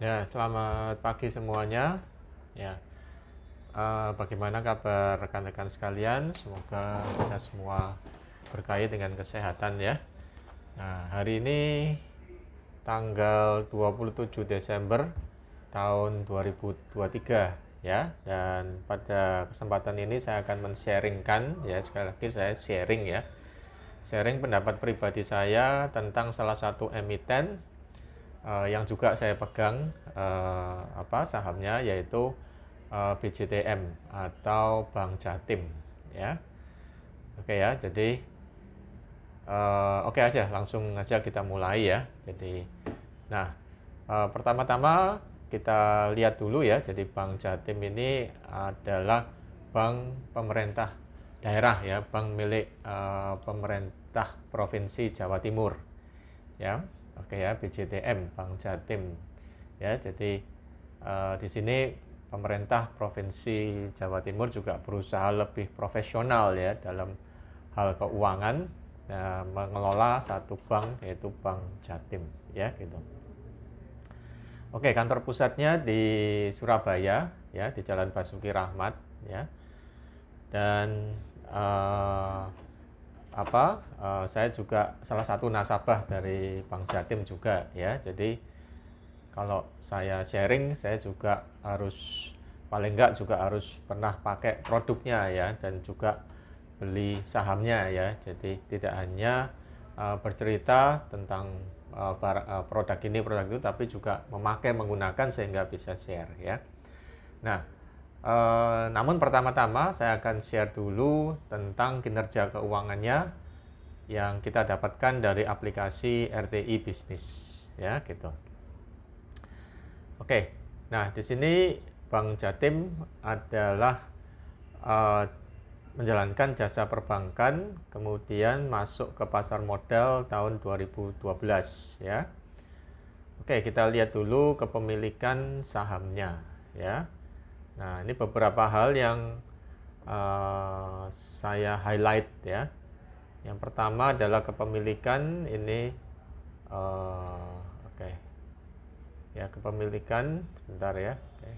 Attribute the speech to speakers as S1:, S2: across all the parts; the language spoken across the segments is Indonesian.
S1: Ya, selamat pagi semuanya. Ya, bagaimana kabar rekan-rekan sekalian? Semoga kita semua berkait dengan kesehatan ya. Nah, hari ini tanggal 27 Desember tahun 2023 ya. Dan pada kesempatan ini saya akan men-sharingkan ya, sekali lagi saya sharing ya. Sharing pendapat pribadi saya tentang salah satu emiten yang juga saya pegang sahamnya, yaitu BJTM atau Bank Jatim ya. Oke ya, jadi oke aja, langsung aja kita mulai ya. Jadi nah, pertama-tama kita lihat dulu ya. Jadi Bank Jatim ini adalah bank pemerintah daerah ya, bank milik pemerintah Provinsi Jawa Timur ya. Oke ya, BJTM Bank Jatim ya. Jadi di sini pemerintah Provinsi Jawa Timur juga berusaha lebih profesional ya dalam hal keuangan, mengelola satu bank, yaitu Bank Jatim ya gitu. Oke, kantor pusatnya di Surabaya ya, di Jalan Basuki Rahmat ya. Dan saya juga salah satu nasabah dari Bank Jatim juga ya. Jadi kalau saya sharing, saya juga harus paling enggak juga harus pernah pakai produknya ya, dan juga beli sahamnya ya. Jadi tidak hanya bercerita tentang produk ini produk itu, tapi juga memakai menggunakan sehingga bisa share ya. Nah, namun pertama-tama saya akan share dulu tentang kinerja keuangannya yang kita dapatkan dari aplikasi RTI Bisnis ya gitu. Oke, nah di sini Bank Jatim adalah menjalankan jasa perbankan, kemudian masuk ke pasar modal tahun 2012 ya. Oke, kita lihat dulu kepemilikan sahamnya ya. Nah, ini beberapa hal yang saya highlight ya. Yang pertama adalah kepemilikan ini, oke. Ya, kepemilikan sebentar ya. Oke.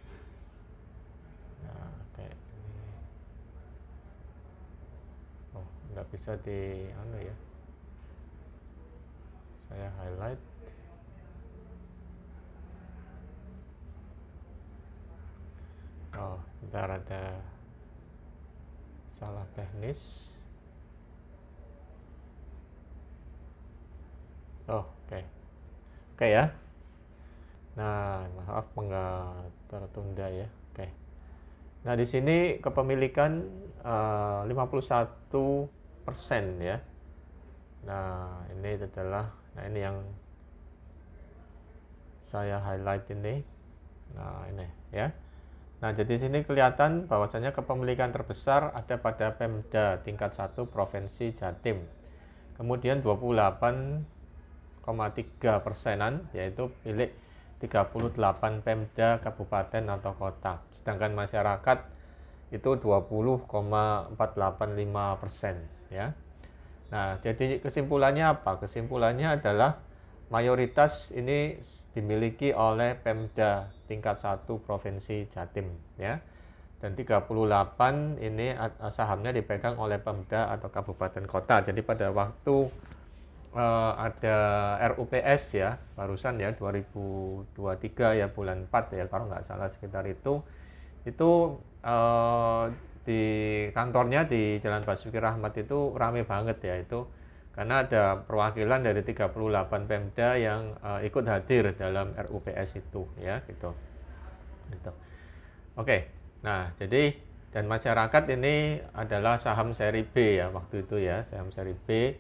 S1: Nah, oke. Oh, nggak bisa di ya. Saya highlight. Oh, bentar, ada salah teknis. Oh, oke. Oke ya. Nah, maaf nggak tertunda ya. Oke. Nah, di sini kepemilikan 51% ya. Nah, ini adalah, ini yang saya highlight ini. Nah, ini ya. Nah, jadi sini kelihatan bahwasanya kepemilikan terbesar ada pada Pemda tingkat 1 Provinsi Jatim. Kemudian 28,3%-an yaitu milik 38 Pemda kabupaten atau kota. Sedangkan masyarakat itu 20,485% ya. Nah, jadi kesimpulannya apa? Kesimpulannya adalah mayoritas ini dimiliki oleh Pemda tingkat 1 Provinsi Jatim ya. Dan 38 ini sahamnya dipegang oleh Pemda atau kabupaten kota. Jadi pada waktu ada RUPS ya, barusan ya 2023 ya, bulan 4 ya kalau nggak salah, sekitar itu di kantornya di Jalan Basuki Rahmat itu rame banget ya, itu karena ada perwakilan dari 38 Pemda yang ikut hadir dalam RUPS itu ya gitu. Gitu. Oke. Nah, jadi dan masyarakat ini adalah saham seri B ya waktu itu ya, saham seri B.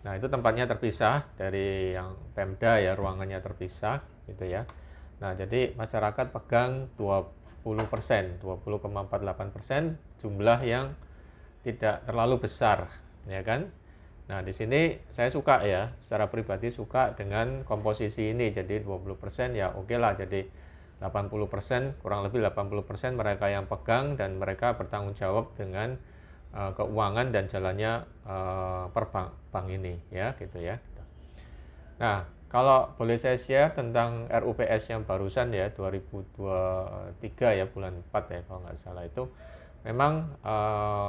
S1: Nah, itu tempatnya terpisah dari yang Pemda ya, ruangannya terpisah gitu ya. Nah, jadi masyarakat pegang 20%, 20,48%, jumlah yang tidak terlalu besar, ya kan? Nah, di sini saya suka ya, secara pribadi suka dengan komposisi ini. Jadi 20% ya oke lah, jadi 80%, kurang lebih 80% mereka yang pegang dan mereka bertanggung jawab dengan keuangan dan jalannya bank ini ya gitu ya. Nah, Kalau boleh saya share tentang RUPS yang barusan ya 2023 ya bulan 4 ya kalau nggak salah itu memang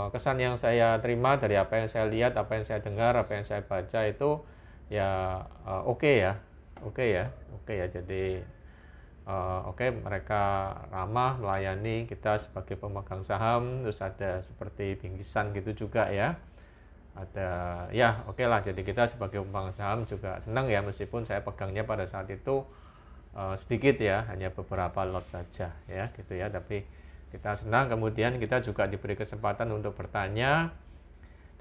S1: kesan yang saya terima dari apa yang saya lihat, apa yang saya dengar, apa yang saya baca itu ya oke ya, oke ya, oke ya. Jadi oke mereka ramah melayani kita sebagai pemegang saham, terus ada seperti bingkisan gitu juga ya. Ada ya oke lah, jadi kita sebagai pemegang saham juga senang ya meskipun saya pegangnya pada saat itu sedikit ya, hanya beberapa lot saja ya gitu ya, tapi kita senang. Kemudian kita juga diberi kesempatan untuk bertanya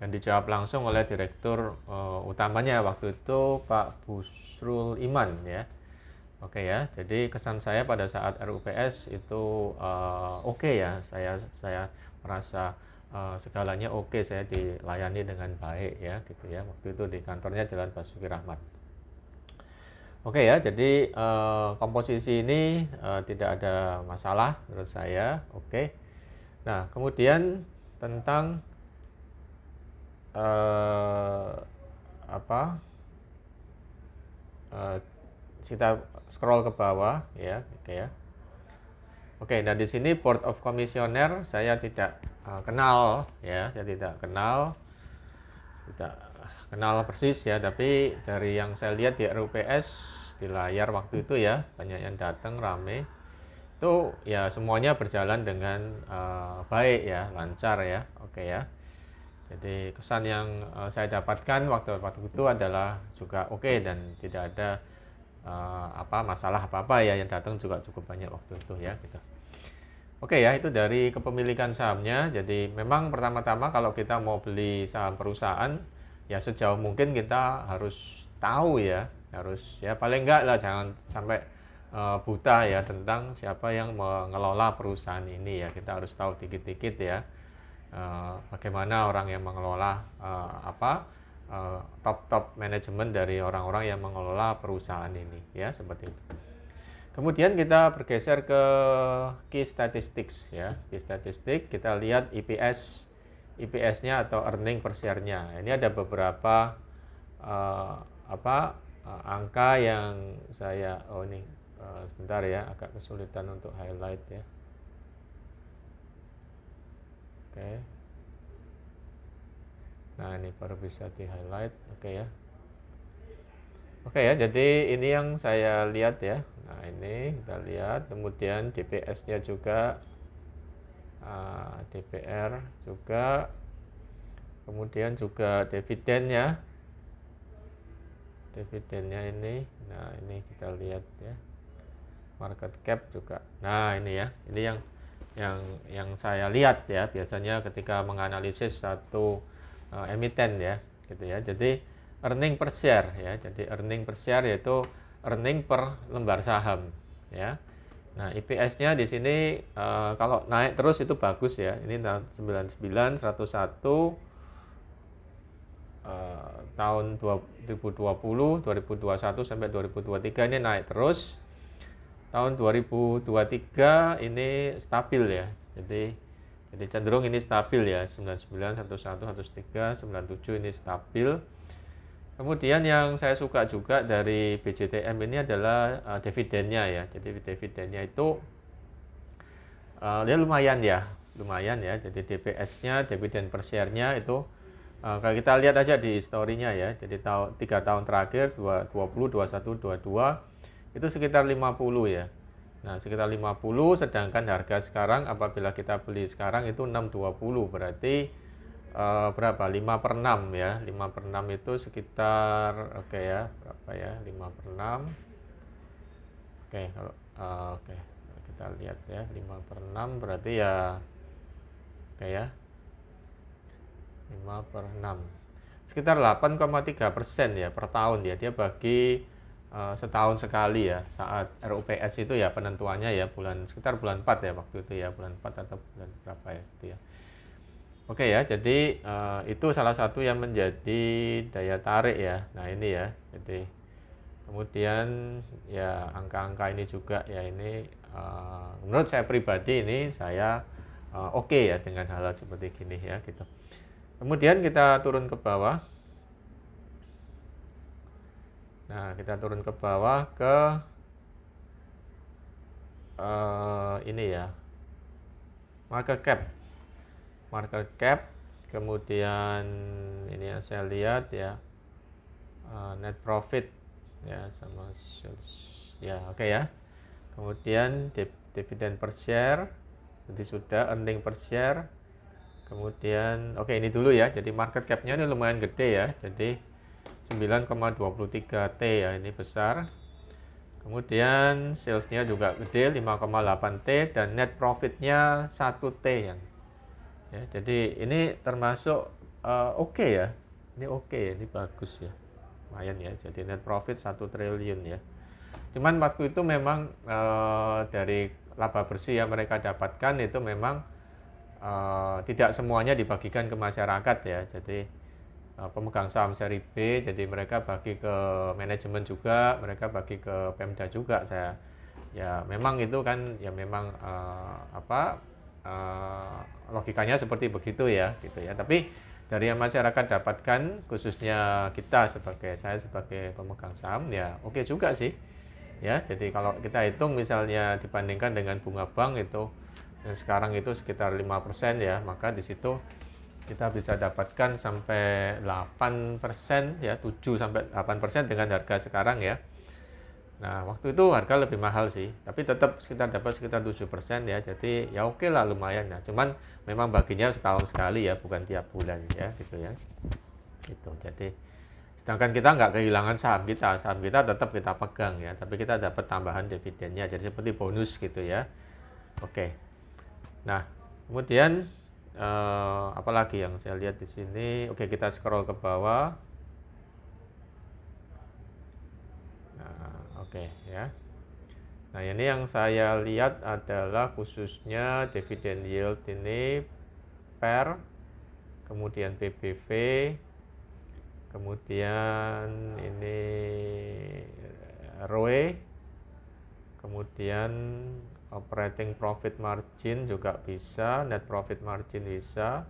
S1: dan dijawab langsung oleh direktur utamanya waktu itu Pak Busrul Iman ya. Oke ya, jadi kesan saya pada saat RUPS itu oke ya, saya merasa segalanya oke, saya dilayani dengan baik ya gitu ya. Waktu itu di kantornya Jalan Basuki Rahmat. Oke ya, jadi komposisi ini tidak ada masalah menurut saya. Oke. Nah, kemudian tentang apa? Kita scroll ke bawah ya, oke ya. Oke, nah di sini Board of Commissioner saya tidak kenal ya, saya tidak kenal persis ya, tapi dari yang saya lihat di RUPS di layar waktu itu ya banyak yang datang rame itu ya, semuanya berjalan dengan baik ya, lancar ya, oke ya. Jadi kesan yang saya dapatkan waktu itu adalah juga oke dan tidak ada masalah apa ya, yang datang juga cukup banyak waktu itu ya gitu. Oke ya, itu dari kepemilikan sahamnya. Jadi memang pertama-tama kalau kita mau beli saham perusahaan, ya sejauh mungkin kita harus tahu ya, harus ya paling enggak lah jangan sampai buta ya tentang siapa yang mengelola perusahaan ini ya. Kita harus tahu dikit-dikit ya bagaimana orang yang mengelola top manajemen dari orang-orang yang mengelola perusahaan ini ya, seperti itu. Kemudian kita bergeser ke key statistics ya. Key statistic kita lihat EPS-nya atau earning per share-nya. Ini ada beberapa angka yang saya sebentar ya, agak kesulitan untuk highlight ya. Oke. Nah, ini baru bisa di highlight. Oke ya. Oke ya, jadi ini yang saya lihat ya. Nah, ini kita lihat, kemudian DPS-nya juga, DPR juga, kemudian juga dividennya ini. Nah, ini kita lihat ya, market cap juga. Nah, ini ya, ini yang saya lihat ya, biasanya ketika menganalisis satu emiten ya, gitu ya. Jadi earning per share ya, jadi earning per share yaitu earning per lembar saham ya. Nah, EPS-nya di sini kalau naik terus itu bagus ya. Ini 99, 101 tahun 2020, 2021 sampai 2023 ini naik terus. Tahun 2023 ini stabil ya. Jadi cenderung ini stabil ya. 99, 11, 103, 97 ini stabil. Kemudian yang saya suka juga dari BJTM ini adalah dividennya ya. Jadi dividennya itu dia lumayan ya. Jadi DPS-nya, dividen per share-nya itu kalau kita lihat aja di historinya ya. Jadi 3 tahun terakhir 2020, 21, 22 itu sekitar 50 ya. Nah, sekitar 50, sedangkan harga sekarang apabila kita beli sekarang itu 620, berarti berapa? 5/6 ya. 5/6 itu sekitar oke ya, berapa ya? 5/6. Oke, kalau oke, kita lihat ya, 5/6 berarti ya oke ya. 5/6. Sekitar 8,3% ya per tahun ya. Dia bagi setahun sekali ya, saat RUPS itu ya penentuannya ya sekitar bulan 4 ya waktu itu ya, bulan 4 atau bulan berapa ya gitu ya. Oke ya, jadi itu salah satu yang menjadi daya tarik ya. Nah, ini ya. Jadi kemudian ya angka-angka ini juga ya, ini menurut saya pribadi ini saya oke ya dengan hal seperti gini ya gitu. Kemudian kita turun ke bawah. Nah, kita turun ke bawah ke ini ya, market cap, kemudian ini yang saya lihat ya, net profit ya sama sales ya, oke ya. Kemudian dividen per share, jadi sudah earning per share. Kemudian oke, ini dulu ya, jadi market capnya ini lumayan gede ya, jadi 9,23 T ya, ini besar. Kemudian salesnya juga gede 5,8 T dan net profitnya 1 T ya. Jadi ini termasuk oke ya, ini oke ya, ini bagus ya, lumayan ya. Jadi net profit 1 triliun ya. Cuman waktu itu memang dari laba bersih yang mereka dapatkan itu memang tidak semuanya dibagikan ke masyarakat ya. Jadi pemegang saham seri B, jadi mereka bagi ke manajemen juga, mereka bagi ke Pemda juga. Saya ya memang itu kan ya memang logikanya seperti begitu ya, gitu ya. Tapi dari yang masyarakat dapatkan, khususnya saya sebagai pemegang saham ya oke juga sih. Ya, jadi kalau kita hitung misalnya dibandingkan dengan bunga bank itu yang sekarang itu sekitar 5% ya, maka di situ kita bisa dapatkan sampai 8% ya, 7 sampai 8% dengan harga sekarang ya. Nah, waktu itu harga lebih mahal sih, tapi tetap dapat sekitar 7% ya. Jadi ya oke lah, lumayan ya. Cuman memang baginya setahun sekali ya, bukan tiap bulan ya, gitu ya. Gitu. Jadi sedangkan kita nggak kehilangan saham kita tetap kita pegang ya, tapi kita dapat tambahan dividennya, jadi seperti bonus gitu ya. Oke. Nah, kemudian apalagi yang saya lihat di sini? Oke, kita scroll ke bawah. Nah, oke ya. Nah, ini yang saya lihat adalah khususnya dividen yield ini per, kemudian PBV, kemudian ini ROE, kemudian operating profit margin juga bisa, net profit margin bisa,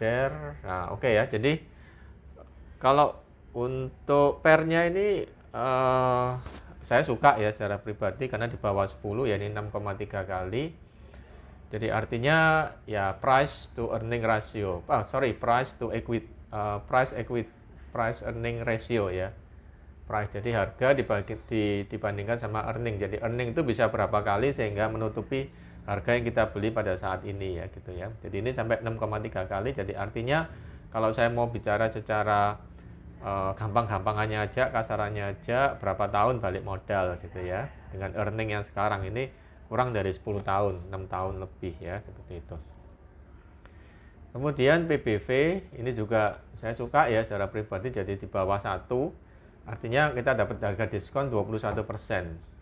S1: DER. Nah, oke ya. Jadi kalau untuk pernya ini saya suka ya secara pribadi karena di bawah 10 ya, ini 6,3 kali. Jadi artinya ya price to earning ratio. Price to equity, price earning ratio ya. Price, jadi harga dibandingkan sama earning. Jadi earning itu bisa berapa kali sehingga menutupi harga yang kita beli pada saat ini ya, gitu ya. Jadi ini sampai 6,3 kali. Jadi artinya kalau saya mau bicara secara gampang-gampangannya aja, kasarannya aja, berapa tahun balik modal gitu ya. Dengan earning yang sekarang ini kurang dari 10 tahun, 6 tahun lebih ya, seperti itu. Kemudian PBV ini juga saya suka ya secara pribadi, jadi di bawah 1, artinya kita dapat harga diskon 21%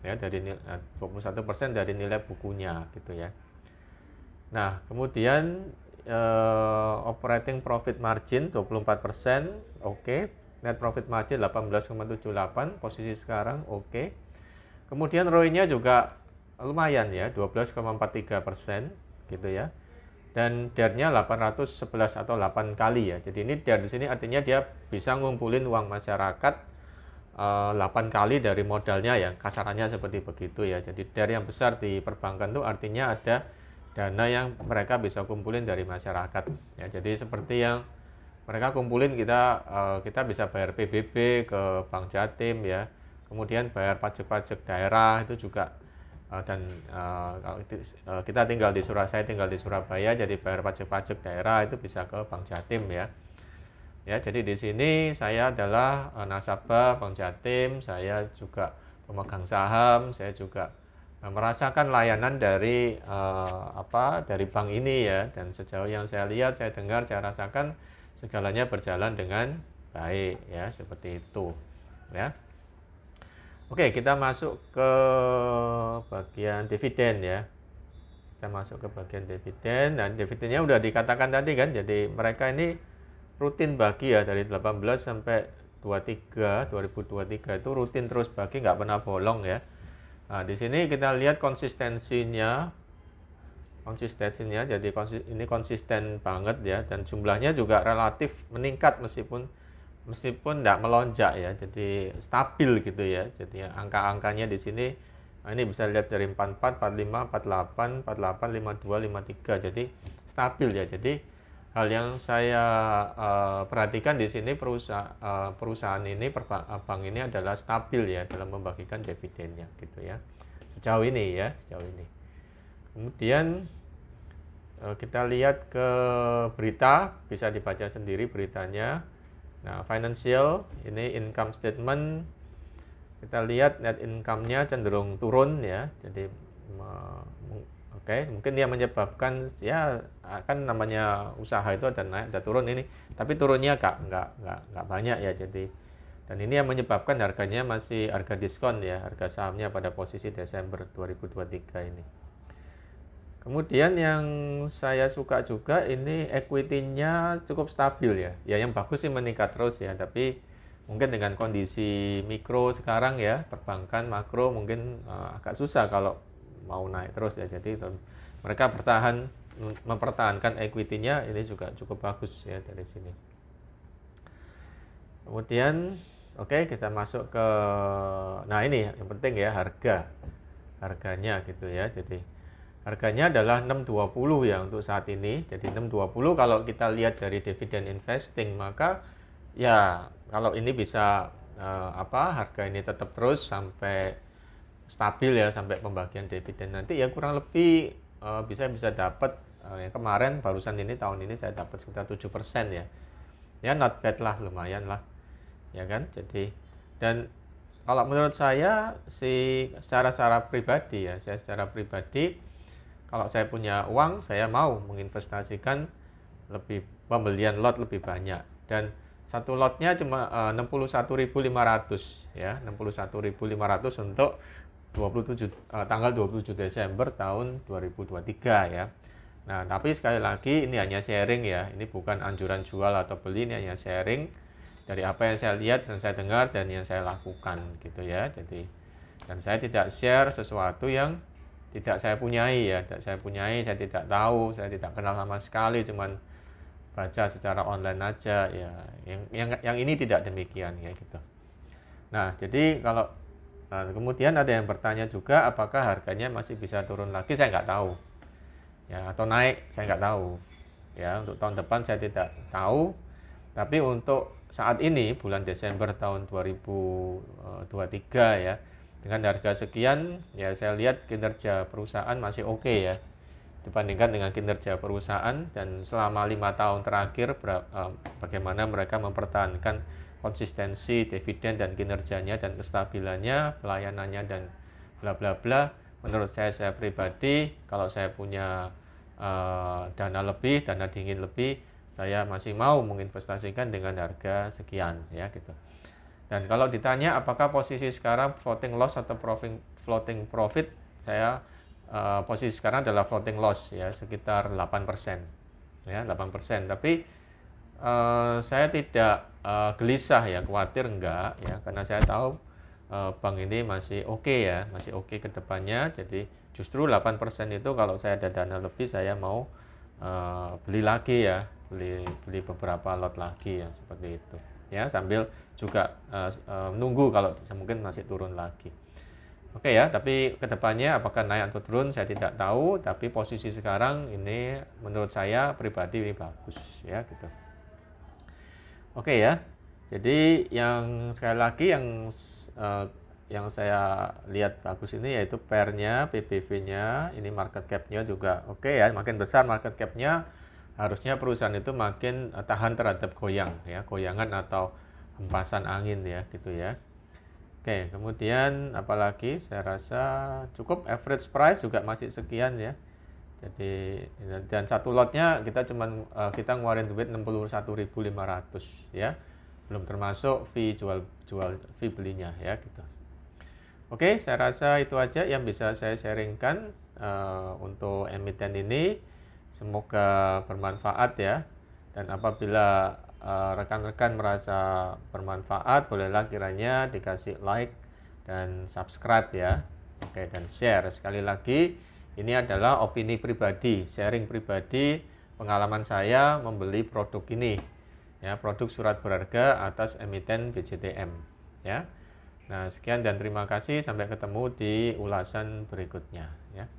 S1: ya, dari 21% dari nilai bukunya gitu ya. Nah, kemudian operating profit margin 24%, oke. Net profit margin 18,78, posisi sekarang oke. Kemudian ROE-nya juga lumayan ya, 12,43% gitu ya. Dan DER-nya 811 atau 8 kali ya. Jadi ini DER di sini artinya dia bisa ngumpulin uang masyarakat 8 kali dari modalnya ya, kasarannya seperti begitu ya. Jadi DER yang besar di perbankan itu artinya ada dana yang mereka bisa kumpulin dari masyarakat ya. Jadi seperti yang mereka kumpulin, kita bisa bayar PBB ke Bank Jatim ya, kemudian bayar pajak-pajak daerah itu juga, dan kita tinggal di saya tinggal di Surabaya, jadi bayar pajak-pajak daerah itu bisa ke Bank Jatim ya. Ya, jadi di sini saya adalah nasabah Bank Jatim, saya juga pemegang saham, saya juga merasakan layanan dari dari bank ini ya, dan sejauh yang saya lihat, saya dengar, saya rasakan segalanya berjalan dengan baik ya, seperti itu ya. Oke, kita masuk ke bagian dividen ya. Kita masuk ke bagian dividen, dan dividennya udah dikatakan tadi kan, jadi mereka ini rutin bagi ya, dari 18 sampai 2023 itu rutin terus bagi, nggak pernah bolong ya. Nah, di sini kita lihat konsistensinya, jadi ini konsisten banget ya, dan jumlahnya juga relatif meningkat meskipun meskipun tidak melonjak ya, jadi stabil gitu ya. Jadi angka-angkanya di sini, nah ini bisa lihat dari 44, 45, 48, 48, 52, 53. Jadi stabil ya. Jadi hal yang saya perhatikan di sini perusahaan ini, bank ini adalah stabil ya dalam membagikan dividennya gitu ya. Sejauh ini ya, sejauh ini. Kemudian kita lihat ke berita, bisa dibaca sendiri beritanya. Nah, financial, ini income statement, kita lihat net income-nya cenderung turun ya. Jadi oke, mungkin dia menyebabkan ya kan namanya usaha itu ada naik, ada turun ini, tapi turunnya nggak banyak ya. Jadi dan ini yang menyebabkan harganya masih harga diskon ya, harga sahamnya pada posisi Desember 2023 ini. Kemudian yang saya suka juga ini equity-nya cukup stabil ya. Ya yang bagus sih meningkat terus ya, tapi mungkin dengan kondisi mikro sekarang ya, perbankan makro mungkin agak susah kalau mau naik terus ya. Jadi mereka mempertahankan equity-nya ini juga cukup bagus ya dari sini. Kemudian oke, kita masuk ke nah ini yang penting ya, harganya gitu ya. Jadi harganya adalah 620 ya untuk saat ini. Jadi 620 kalau kita lihat dari dividen investing, maka ya kalau ini bisa harga ini tetap terus sampai stabil ya, sampai pembagian dividen nanti ya kurang lebih bisa dapat yang kemarin barusan ini tahun ini saya dapat sekitar 7% ya. Ya not bad lah, lumayan lah. Ya kan? Jadi dan kalau menurut saya secara pribadi ya, saya secara pribadi kalau saya punya uang, saya mau menginvestasikan pembelian lot lebih banyak. Dan satu lotnya cuma 61.500 ya, 61.500 untuk tanggal 27 Desember tahun 2023 ya. Nah, tapi sekali lagi ini hanya sharing ya, ini bukan anjuran jual atau beli, ini hanya sharing dari apa yang saya lihat dan saya dengar dan yang saya lakukan gitu ya. Jadi dan saya tidak share sesuatu yang tidak saya punyai ya, saya tidak tahu, saya tidak kenal sama sekali, cuman baca secara online aja ya. Yang ini tidak demikian ya gitu. Nah, jadi kalau kemudian ada yang bertanya juga apakah harganya masih bisa turun lagi, saya nggak tahu. Ya, atau naik, saya nggak tahu. Ya, untuk tahun depan saya tidak tahu. Tapi untuk saat ini bulan Desember tahun 2023 ya, dengan harga sekian ya saya lihat kinerja perusahaan masih oke ya dibandingkan dengan kinerja perusahaan, dan selama 5 tahun terakhir bagaimana mereka mempertahankan konsistensi dividen dan kinerjanya dan kestabilannya, pelayanannya dan bla bla bla. Menurut saya pribadi kalau saya punya dana dingin lebih, saya masih mau menginvestasikan dengan harga sekian ya gitu. Dan kalau ditanya apakah posisi sekarang floating loss atau floating profit, saya posisi sekarang adalah floating loss ya, sekitar 8%. Ya, 8%. Tapi saya tidak gelisah ya, khawatir enggak ya, karena saya tahu bank ini masih oke ya, masih oke ke depannya. Jadi justru 8% itu kalau saya ada dana lebih, saya mau beli lagi ya, beli beberapa lot lagi ya, seperti itu. Ya, sambil juga menunggu kalau mungkin masih turun lagi. Oke ya, tapi kedepannya apakah naik atau turun saya tidak tahu, tapi posisi sekarang ini menurut saya pribadi ini bagus ya gitu. Oke ya, jadi yang sekali lagi yang saya lihat bagus ini yaitu PER-nya, PBV-nya, ini market cap-nya juga oke ya, makin besar market cap-nya harusnya perusahaan itu makin tahan terhadap goyangan atau hempasan angin ya gitu ya. Oke, kemudian apalagi saya rasa cukup, average price juga masih sekian ya. Jadi dan satu lotnya kita ngeluarin duit 61.500 ya. Belum termasuk fee fee belinya ya gitu. Oke, saya rasa itu aja yang bisa saya sharingkan untuk emiten ini. Semoga bermanfaat ya. Dan apabila rekan-rekan merasa bermanfaat, bolehlah kiranya dikasih like dan subscribe ya. Oke, dan share. Sekali lagi, ini adalah opini pribadi, sharing pribadi, pengalaman saya membeli produk ini. ya, produk surat berharga atas emiten BJTM ya. Nah, sekian dan terima kasih, sampai ketemu di ulasan berikutnya ya.